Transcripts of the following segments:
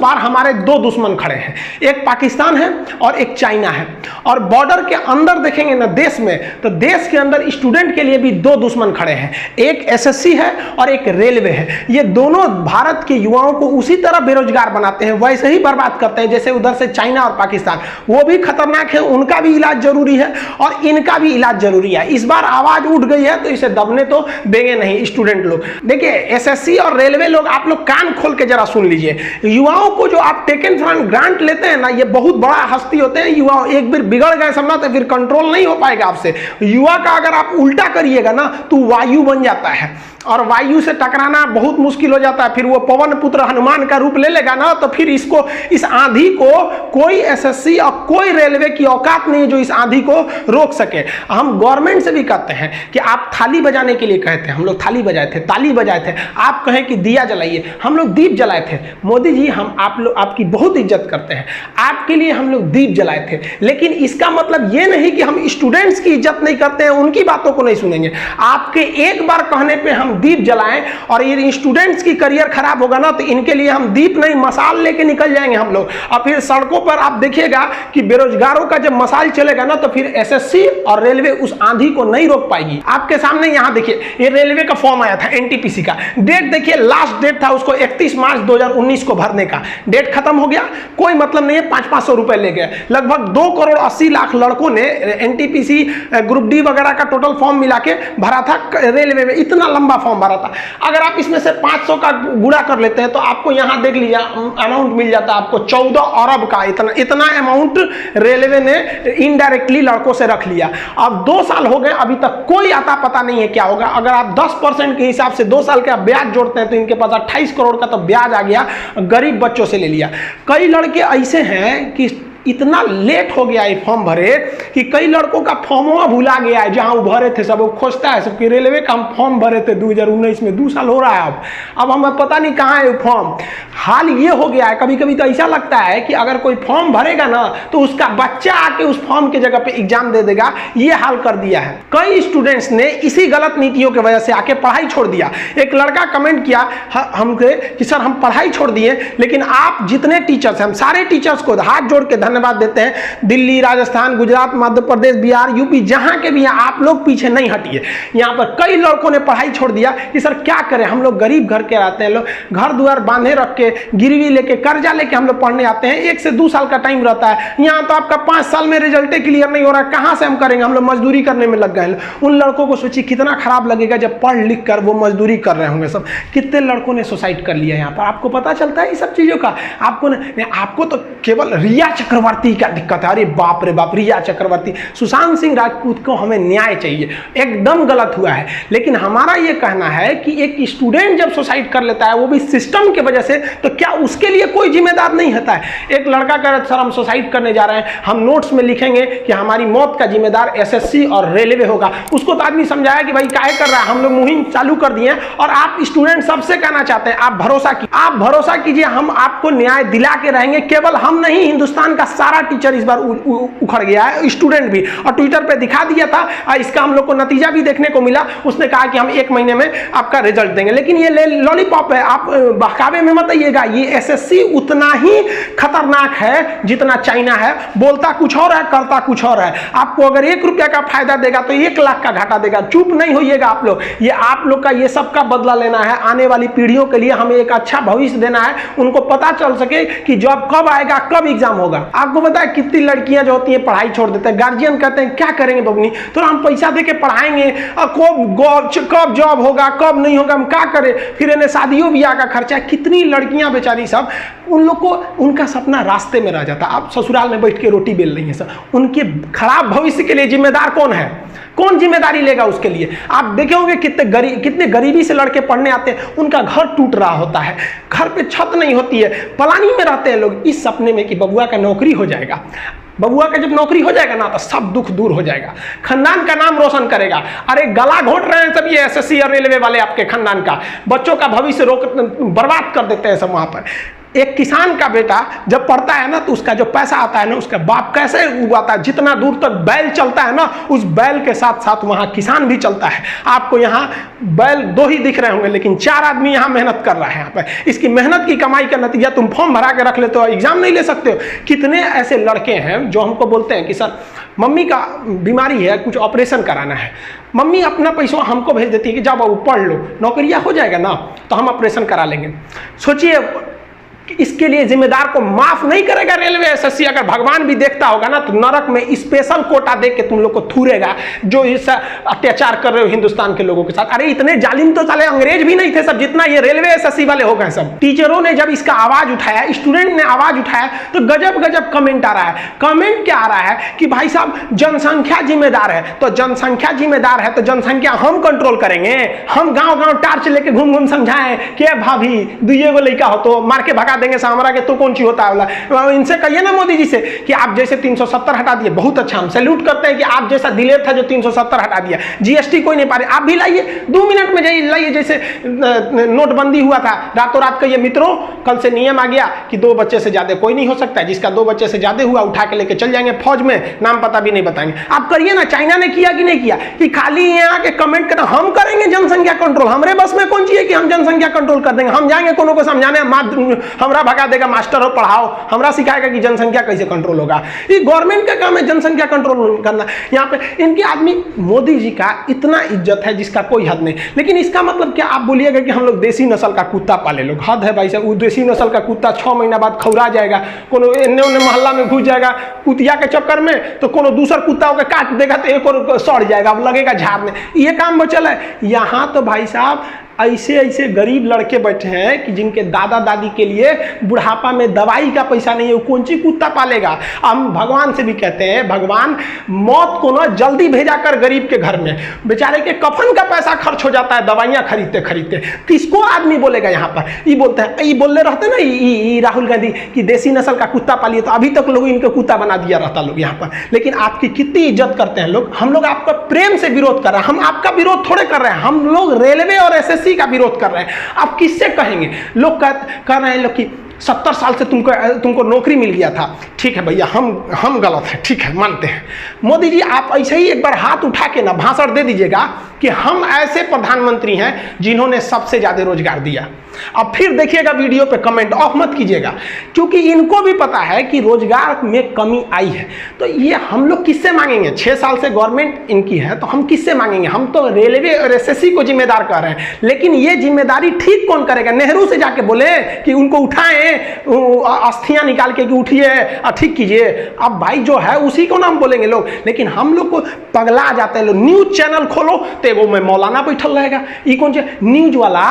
पार हमारे दो दुश्मन खड़े हैं, एक पाकिस्तान है और एक चाइना है। और बॉर्डर के अंदर देखेंगे ना देश में, तो देश के अंदर स्टूडेंट के लिए भी दो दुश्मन खड़े हैं, एक एसएससी है और एक रेलवे है। ये दोनों भारत के युवाओं को उसी तरह बेरोजगार बनाते हैं, वैसे ही बर्बाद करते हैं जैसे उधर से चाइना और पाकिस्तान। वो भी खतरनाक है, उनका भी इलाज जरूरी है और इनका भी इलाज जरूरी है। इस बार आवाज उठ गई है तो इसे दबने तो देंगे नहीं स्टूडेंट लोग। देखिए एसएससी और रेलवे लोग, आप लोग कान खोल के जरा सुन लीजिए। युवाओं को जो आप टेकन फॉर ग्रांट लेते हैं ना, ये बहुत बड़ा हस्ती होते हैं। युवा एक बार बिगड़ गए समझना तो फिर कंट्रोल नहीं हो पाएगा आपसे। युवा का अगर आप उल्टा करिएगा ना तो वायु बन जाता है और वायु से टकराना बहुत मुश्किल हो जाता है। फिर वो पवन पुत्र हनुमान का रूप ले लेगा ना, तो फिर इसको, इस आंधी को कोई एसएससी और कोई रेलवे की औकात नहीं है जो इस आंधी को रोक सके। हम गवर्नमेंट से भी कहते हैं कि आप थाली बजाने के लिए कहते हैं, हम लोग थाली बजाए थे, ताली बजाए थे। आप कहें कि दिया जलाइए, हम लोग दीप जलाए थे। मोदी जी, हम आप लोग आपकी बहुत इज्जत करते हैं, आपके लिए हम लोग दीप जलाए थे। लेकिन इसका मतलब ये नहीं कि हम स्टूडेंट्स की इज्जत नहीं करते हैं, उनकी बातों को नहीं सुनेंगे। आपके एक बार कहने पर हम दीप जलाएं और ये स्टूडेंट्स की करियर खराब होगा ना, तो इनके लिए हम दीप नहीं मसाल लेके निकल जाएंगे हम लोग। और फिर सड़कों पर आप देखिएगा कि बेरोजगारों का जब मसाल चलेगा ना, तो फिर एसएससी और रेलवे उस आंधी को नहीं रोक पाएगी। आपके सामने यहां देखिए, ये रेलवे का फॉर्म आया था एनटीपीसी का। डेट देखिए, लास्ट डेट था उसको 31 मार्च 2019 को भरने का। डेट खत्म हो गया, कोई मतलब नहीं है, 500-500 रुपए ले गए। लगभग 2,80,00,000 लड़कों ने एनटीपीसी ग्रुप डी वगैरह का टोटल फॉर्म मिला के भरा था रेलवे में। इतना लंबा फॉर्म भरा था। अगर आप इसमें से 500 का गुणा कर लेते हैं तो आपको यहां देख लीजिए अमाउंट मिल जाता है आपको 14 अरब का। इतना अमाउंट रेलवे ने इनडायरेक्टली लड़कों से रख लिया। अब 2 साल हो गए, अभी तक कोई आता पता नहीं है क्या होगा। अगर आप 10% के हिसाब से 2 साल का ब्याज जोड़ते हैं तो इनके पास 28 करोड़ का तो ब्याज आ गया, गरीब बच्चों से ले लिया। कई लड़के ऐसे हैं कि इतना लेट हो गया ये फॉर्म भरे कि कई लड़कों का फॉर्म भुला गया है जहां वो भरे थे। सब वो खोजता है सबकी, रेलवे का हम फॉर्म भरे थे 2019 में, 2 साल हो रहा है अब हमें पता नहीं कहाँ है फॉर्म। हाल ये हो गया है, कभी कभी तो ऐसा लगता है कि अगर कोई फॉर्म भरेगा ना तो उसका बच्चा आके उस फॉर्म की जगह पे एग्जाम दे देगा। ये हाल कर दिया है। कई स्टूडेंट्स ने इसी गलत नीतियों की वजह से आके पढ़ाई छोड़ दिया। एक लड़का कमेंट किया हमसे कि सर हम पढ़ाई छोड़ दिए, लेकिन आप जितने टीचर्स हैं, हम सारे टीचर्स को हाथ जोड़ के धन्यवाद देते हैं। दिल्ली, राजस्थान, गुजरात, मध्य प्रदेश, बिहार, यूपी, जहां के भी हैं, आप लोग पीछे नहीं हटिए। यहां पर कई लड़कों ने पढ़ाई छोड़ दिया कि सर क्या करें, हम लोग गरीब घर के रहते हैं, लोग घर द्वार बांधे रख के, गिरवी लेके, कर्जा लेके हम लोग पढ़ने आते हैं। 1 से 2 साल का टाइम रहता है। यहां तो आपका 5 साल में रिजल्ट क्लियर नहीं हो रहा है, कहां से हम करेंगे, हम लोग मजदूरी करने में लग गए। उन लड़कों को सोचिए कितना खराब लगेगा जब पढ़ लिख कर वो मजदूरी कर रहे होंगे। सब कितने लड़कों ने सुसाइड कर लिया यहाँ पर, आपको पता चलता है ये सब चीजों का। आपको तो केवल रिया चक्रवर्ती का दिक्कत है। अरे बाप रे बाप, रिया चक्रवर्ती, सुशांत सिंह राजपूत को हमें न्याय चाहिए, एकदम गलत हुआ है। लेकिन हमारा ये कहना है कि एक स्टूडेंट जब सुसाइड कर लेता है वो भी सिस्टम की वजह से, तो क्या उसके लिए कोई जिम्मेदार नहीं होता है? एक लड़का कह रहा है सर हम सुसाइड करने जा रहे हैं, हम नोट्स में लिखेंगे कि हमारी मौत का जिम्मेदार एसएससी और रेलवे होगा। उसको तो आदमी समझाया कि भाई काहे कर रहा है, हम लोग मुहिम चालू कर दिए और आप स्टूडेंट सबसे कहना चाहते हैं आप भरोसा कीजिए, हम आपको न्याय दिला के रहेंगे। केवल हम नहीं, हिंदुस्तान का सारा टीचर इस बार उखड़ गया है, स्टूडेंट भी, और ट्विटर पे दिखा दिया था। इसका हम लोग को नतीजा भी देखने को मिला। उसने कहा कि हम 1 महीने में आपका रिजल्ट देंगे। लेकिन ये लॉलीपॉप है, आप बहकावे में मत आइएगा। ये एसएससी उतना ही खतरनाक है जितना चाइना है। बोलता कुछ और है, करता कुछ और है। आपको अगर 1 रुपया का फायदा देगा तो 1 लाख का घाटा देगा। चुप नहीं होइएगा आप लोग। ये आप लोग का ये सब का बदला लेना है। आने वाली पीढ़ियों के लिए हमें एक अच्छा भविष्य देना है। उनको पता चल सके कि जॉब कब आएगा, कब एग्जाम होगा। आपको पता है कितनी लड़कियां जो होती हैं पढ़ाई छोड़ देते हैं। गार्जियन कहते हैं क्या करेंगे बबनी, तो हम पैसा देके पढ़ाएंगे, कब जॉब होगा, कब नहीं होगा, हम क्या करें। फिर इन्हें शादियों ब्याह का खर्चा। कितनी लड़कियां बेचारी सब, उन लोग को उनका सपना रास्ते में रह जाता। आप ससुराल में बैठ के रोटी बेल रही हैं सब। उनके खराब भविष्य के लिए जिम्मेदार कौन है? कौन जिम्मेदारी लेगा उसके लिए? आप देखे होंगे कितने गरीबी से लड़के पढ़ने आते हैं, उनका घर टूट रहा होता है, घर पे छत नहीं होती है, पलानी में रहते हैं लोग, इस सपने में कि बबुआ का नौकरी हो जाएगा। बबुआ का जब नौकरी हो जाएगा ना तो सब दुख दूर हो जाएगा, खानदान का नाम रोशन करेगा। अरे गला घोट रहे हैं सब ये एसएससी और रेलवे वाले, आपके खानदान का बच्चों का भविष्य बर्बाद कर देते हैं सब। वहां पर एक किसान का बेटा जब पढ़ता है ना तो उसका जो पैसा आता है ना, उसका बाप कैसे उगाता है, जितना दूर तक बैल चलता है ना, उस बैल के साथ साथ वहां किसान भी चलता है। आपको यहाँ बैल 2 ही दिख रहे होंगे, लेकिन 4 आदमी यहाँ मेहनत कर रहा है। यहाँ पर इसकी मेहनत की कमाई का नतीजा तुम फॉर्म भरा के रख लेते हो, एग्जाम नहीं ले सकते हो। कितने ऐसे लड़के हैं जो हमको बोलते हैं कि सर मम्मी का बीमारी है, कुछ ऑपरेशन कराना है, मम्मी अपना पैसा हमको भेज देती है कि जाओ बाबू पढ़ लो, नौकरियां हो जाएगा ना तो हम ऑपरेशन करा लेंगे। सोचिए इसके लिए जिम्मेदार को माफ नहीं करेगा रेलवे एसएससी। अगर भगवान भी देखता होगा ना तो नरक में स्पेशल कोटा दे के तुम लोग को थूरेगा, जो इस अत्याचार कर रहे हो हिंदुस्तान के लोगों के साथ। अरे इतने जालिम तो साले अंग्रेज भी नहीं थे सब, जितना ये रेलवे एसएससी वाले हो गए सब। टीचरों ने जब इसका आवाज उठाया, स्टूडेंट ने आवाज उठाया, तो गजब गजब कमेंट आ रहा है। कमेंट क्या आ रहा है कि भाई साहब जनसंख्या जिम्मेदार है, तो जनसंख्या जिम्मेदार है तो जनसंख्या हम कंट्रोल करेंगे, हम गांव गांव टार्च लेके घूम घूम समझाएं कि भाभी दुइये गो लड़का हो तो मार के भगा देंगे सामरा के, तो कौन सी होता है। इनसे कहिए ना मोदी जी से कि आप जैसे 370 हटा दिए, बहुत अच्छा, हम सैल्यूट करते हैं कि आप जैसा दिलेर था जो 370 हटा दिया। जीएसटी कोई नहीं पा रहे, आप भी लाइए, 2 मिनट में जाइए लाइए। जैसे नोटबंदी हुआ था, रातों रात कहिए मित्रों कल से नियम आ गया कि 2 बच्चे से ज्यादा कोई नहीं हो सकता है, जिसका 2 बच्चे से ज्यादा हुआ उठा के लेके चल जाएंगे फौज में, नाम पता भी नहीं बताएंगे। आप करिए ना, चाइना ने किया कि नहीं किया कि खाली यहाँ के कमेंट करना हम करेंगे जनसंख्या कंट्रोल, हमारे बस में कौन चाहिए कि हम जनसंख्या कंट्रोल कर देंगे। हम जाएंगे कोनो को समझाने, हमरा भगा देगा, मास्टर हो पढ़ाओ, हमरा सिखाएगा कि जनसंख्या कैसे कंट्रोल होगा। ये गवर्नमेंट का काम है जनसंख्या कंट्रोल करना। यहाँ पे इनके आदमी मोदी जी का इतना इज्जत है जिसका कोई हद नहीं। लेकिन इसका मतलब क्या आप बोलिएगा कि हम लोग देसी नस्ल का कुत्ता पाले लोग? हद है भाई साहब। वो देसी नस्ल का कुत्ता 6 महीना बाद खौरा जाएगा, कोनो एन्ने ओन्ने मोहल्ला में घुस जाएगा कुतिया के चक्कर में, तो कोनो दूसर कुत्ता के काट देगा तो एक और सड़ जाएगा, अब लगेगा झाड़ने। ये काम बचल है। यहाँ तो भाई साहब ऐसे ऐसे गरीब लड़के बैठे हैं कि जिनके दादा दादी के लिए बुढ़ापा में दवाई का पैसा नहीं है, वो कौन सी कुत्ता पालेगा। हम भगवान से भी कहते हैं भगवान मौत को ना जल्दी भेजा कर गरीब के घर में, बेचारे के कफन का पैसा खर्च हो जाता है दवाइयां खरीदते खरीदते। किसको आदमी बोलेगा यहाँ पर? ये बोलते हैं, ये बोल रहे रहते ना राहुल गांधी कि देसी नस्ल का कुत्ता पालिए, तो अभी तक लोग इनको कुत्ता बना दिया रहता लोग यहाँ पर। लेकिन आपकी कितनी इज्जत करते हैं लोग। हम लोग आपका प्रेम से विरोध कर रहे हैं, हम आपका विरोध थोड़े कर रहे हैं, हम लोग रेलवे और एसएससी का विरोध कर रहे हैं। आप किससे कहेंगे? लोग कह रहे हैं लोग कि 70 साल से तुमको नौकरी मिल गया था। ठीक है भैया, हम गलत है, ठीक है मानते हैं। मोदी जी आप ऐसे ही एक बार हाथ उठा के ना भाषण दे दीजिएगा कि हम ऐसे प्रधानमंत्री हैं जिन्होंने सबसे ज्यादा रोजगार दिया। अब फिर देखिएगा वीडियो पे कमेंट ऑफ मत कीजिएगा, क्योंकि इनको भी पता है कि रोजगार में कमी आई है। तो ये हम लोग किससे मांगेंगे? 6 साल से गवर्नमेंट इनकी है तो हम किससे मांगेंगे? हम तो रेलवे और एसएससी को जिम्मेदार कर रहे हैं। लेकिन ये जिम्मेदारी ठीक कौन करेगा? नेहरू से जाके बोले कि उनको उठाएं, अस्थियां निकाल के कि उठिए ठीक कीजिए। अब भाई जो है उसी को नाम बोलेंगे लोग। लेकिन हम लोग को पगला जाते हैं लोग। न्यूज चैनल खोलो तो एगो में मौलाना बैठल रहेगा। ये कौन से न्यूज वाला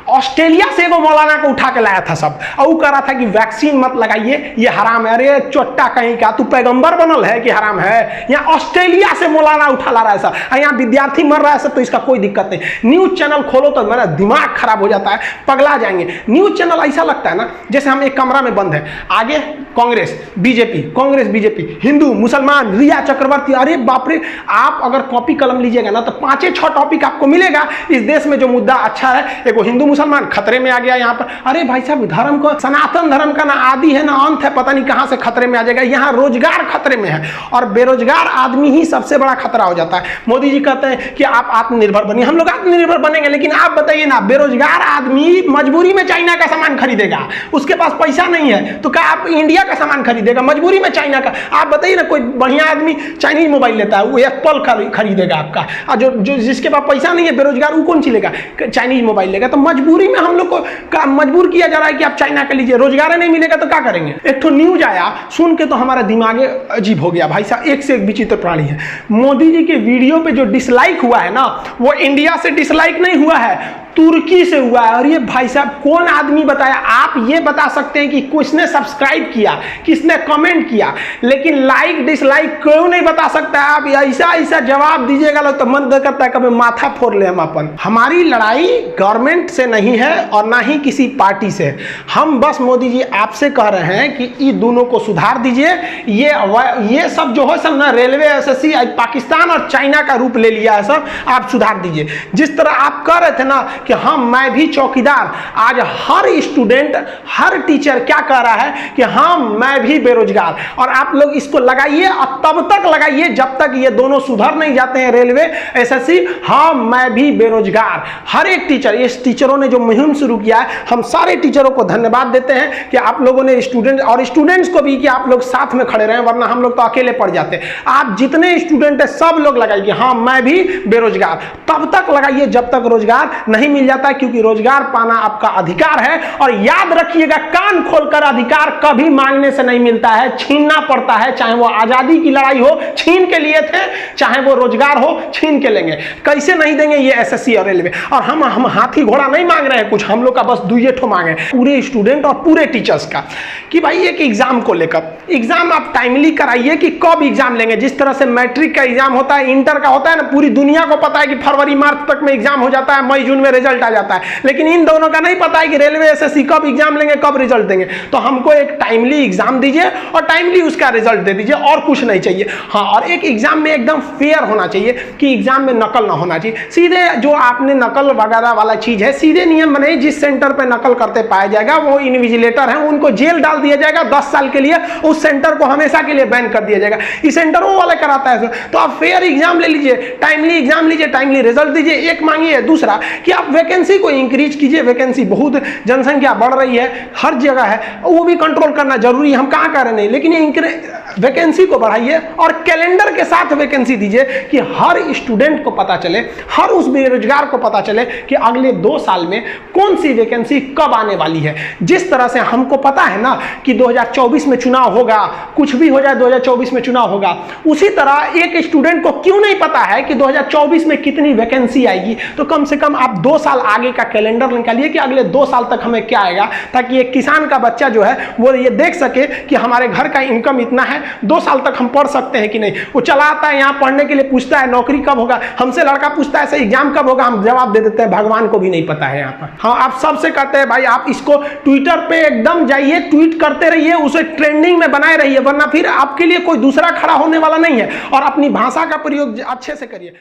ऑस्ट्रेलिया से एगो मौलाना को उठा के लाया था सब, और वो कह रहा था कि वैक्सीन मत लगाइए, ये हराम है। अरे चोट्टा कहीं का, तू पैगंबर बनल है कि हराम है? यहाँ ऑस्ट्रेलिया से मौलाना उठा ला रहा है सब, यहाँ विद्यार्थी मर रहा है सब, तो इसका कोई दिक्कत नहीं। न्यूज चैनल खोलो तो मेरा दिमाग खराब हो जाता है, पगला जाएंगे। न्यूज चैनल ऐसा लगता है ना जैसे हम एक कमरा में बंद है, आगे कांग्रेस बीजेपी, हिंदू मुसलमान, रिया चक्रवर्ती। अरे बाप रे, आप अगर कॉपी कलम लीजिएगा ना तो 5-6 टॉपिक आपको मिलेगा। इस देश में जो मुद्दा अच्छा है, एगो हिंदू मुसलमान खतरे में आ गया यहाँ पर। अरे भाई साहब, धर्म को, सनातन धर्म का ना आदि है ना अंत है, पता नहीं कहां से खतरे में आ जाएगा। यहाँ रोजगार खतरे में है और बेरोजगार आदमी ही सबसे बड़ा खतरा हो जाता है। मोदी जी कहते हैं कि आप आत्मनिर्भर बनिए, हम लोग आत्मनिर्भर बनेंगे, लेकिन आप बताइए ना, बेरोजगार आदमी मजबूरी में चाइना का सामान खरीदेगा, उसके पास पैसा नहीं है तो क्या आप इंडिया का सामान खरीदेगा? मजबूरी में चाइना का। आप बताइए ना, कोई बढ़िया आदमी चाइनीज मोबाइल लेता है, वो एप्पल खरीदेगा आपका, और जो जिसके पास पैसा नहीं है, बेरोजगार, वो कौन सी लेगा? चाइनीज मोबाइल लेगा। तो मजबूरी में हम लोग को मजबूर किया जा रहा है कि आप चाइना का लीजिए। रोजगार नहीं मिलेगा तो क्या करेंगे? एक तो न्यूज आया, सुन के तो हमारा दिमाग अजीब हो गया भाई साहब। एक से एक विचित्र प्राणी है। मोदी जी के वीडियो पे जो डिसलाइक हुआ है ना, वो इंडिया से डिसलाइक नहीं हुआ है, तुर्की से हुआ है। और ये भाई साहब कौन आदमी बताया? आप ये बता सकते हैं कि किसने सब्सक्राइब किया, किसने कमेंट किया, लेकिन लाइक डिसलाइक क्यों नहीं बता सकता है? आप ऐसा जवाब दीजिएगा लोग तो मन करता है कभी माथा फोड़ ले हम अपन। हमारी लड़ाई गवर्नमेंट से नहीं है और ना ही किसी पार्टी से। हम बस मोदी जी आपसे कह रहे हैं कि ये दोनों को सुधार दीजिए। ये सब जो है सब ना रेलवे एसएससी पाकिस्तान और चाइना का रूप ले लिया है सब, आप सुधार दीजिए। जिस तरह आप कह रहे थे ना कि हाँ मैं भी चौकीदार। आज हर स्टूडेंट, हर टीचर क्या कह रहा है कि हाँ मैं भी बेरोजगार। और आप लोग इसको लगाइए और तब तक लगाइए जब तक ये दोनों सुधर नहीं जाते हैं, रेलवे, एसएससी। हाँ मैं भी बेरोजगार। हर एक टीचर, इस टीचरों ने जो मुहिम शुरू किया है, हम सारे टीचरों को धन्यवाद देते हैं कि आप लोगों ने स्टूडेंट और स्टूडेंट्स को भी कि आप लोग साथ में खड़े रहे, वरना हम लोग तो अकेले पड़ जाते। आप जितने स्टूडेंट है सब लोग लगाइए हाँ मैं भी बेरोजगार। तब तक लगाइए जब तक रोजगार नहीं मिल जाता, क्योंकि रोजगार पाना आपका अधिकार है। और याद रखिएगा, कान खोलकर, अधिकार कभी मांगने से नहीं मिलता है, छीनना पड़ता है। चाहे वो आजादी की लड़ाई हो, छीन के लिए थे, चाहे वो रोजगार हो, छीन के लेंगे। कैसे नहीं देंगे ये एसएससी और रेलवे। और हम हाथी घोड़ा नहीं मांग रहे हैं कुछ, हम लोग का बस दुइये ठो मांगे पूरे स्टूडेंट और पूरे टीचर्स का, कि भाई एक एग्जाम को लेकर, एग्जाम आप टाइमली कराइए कि कब एग्जाम लेंगे। जिस तरह से मैट्रिक का एग्जाम होता है, इंटर का होता है ना, पूरी दुनिया को पता है कि फरवरी मार्च तक में एग्जाम हो जाता है, मई जून में रिजल्ट आ जाता है। लेकिन इन दोनों का नहीं पता है कि रेलवे एसएससी कब एग्जाम लेंगे, कब रिजल्ट देंगे। तो हमको एक टाइमली एग्जाम दीजिए और टाइमली उसका रिजल्ट दे दीजिए, और कुछ नहीं चाहिए। हाँ, और एक एग्जाम में एकदम फेयर होना चाहिए कि एग्जाम में नकल ना होना चाहिए। सीधे जो आपने नकल वगैरह वाला चीज है, सीधे नियम बने, जिस सेंटर पे नकल करते पाया जाएगा वो इनविजिलेटर है, उनको जेल डाल दिया जाएगा 10 साल के लिए, उस सेंटर को हमेशा के लिए बैन कर दिया जाएगा। इस सेंटर वो वाला कराता है। तो आप फेयर एग्जाम ले लीजिए, टाइमली एग्जाम लीजिए, टाइमली रिजल्ट दीजिए, एक मांगिए। दूसरा कि आप वैकेंसी को इंक्रीज कीजिए। वैकेंसी बहुत, जनसंख्या बढ़ रही है, हर जगह है, वो भी कंट्रोल करना जरूरी है, हम कहाँ कर रहे नहीं, लेकिन वैकेंसी को बढ़ाइए और कैलेंडर के साथ वैकेंसी दीजिए कि हर स्टूडेंट को पता चले, हर उस बेरोजगार को पता चले कि अगले 2 साल में कौन सी वैकेंसी कब आने वाली है। जिस तरह से हमको पता है ना कि 2024 में चुनाव होगा, कुछ भी हो जाए 2024 में चुनाव होगा, उसी तरह एक स्टूडेंट को क्यों नहीं पता है कि 2024 में कितनी वैकेंसी आएगी। तो कम से कम आप 2 साल आगे का कैलेंडर निकालिए कि अगले 2 साल तक हमें क्या आएगा, ताकि एक किसान का बच्चा जो है वो ये देख सके कि हमारे घर का इनकम इतना है, 2 साल तक हम पढ़ सकते हैं कि नहीं। वो चला आता है यहाँ पढ़ने के लिए, पूछता है नौकरी कब होगा, हमसे लड़का पूछता है एग्जाम कब होगा, हम जवाब दे देते हैं भगवान को भी नहीं पता है यहाँ पर। हाँ, आप सबसे कहते हैं भाई आप इसको ट्विटर पे एकदम जाइए, ट्वीट करते रहिए, उसे ट्रेंडिंग में बनाए रहिए, वरना फिर आपके लिए कोई दूसरा खड़ा होने वाला नहीं है। और अपनी भाषा का प्रयोग अच्छे से करिए।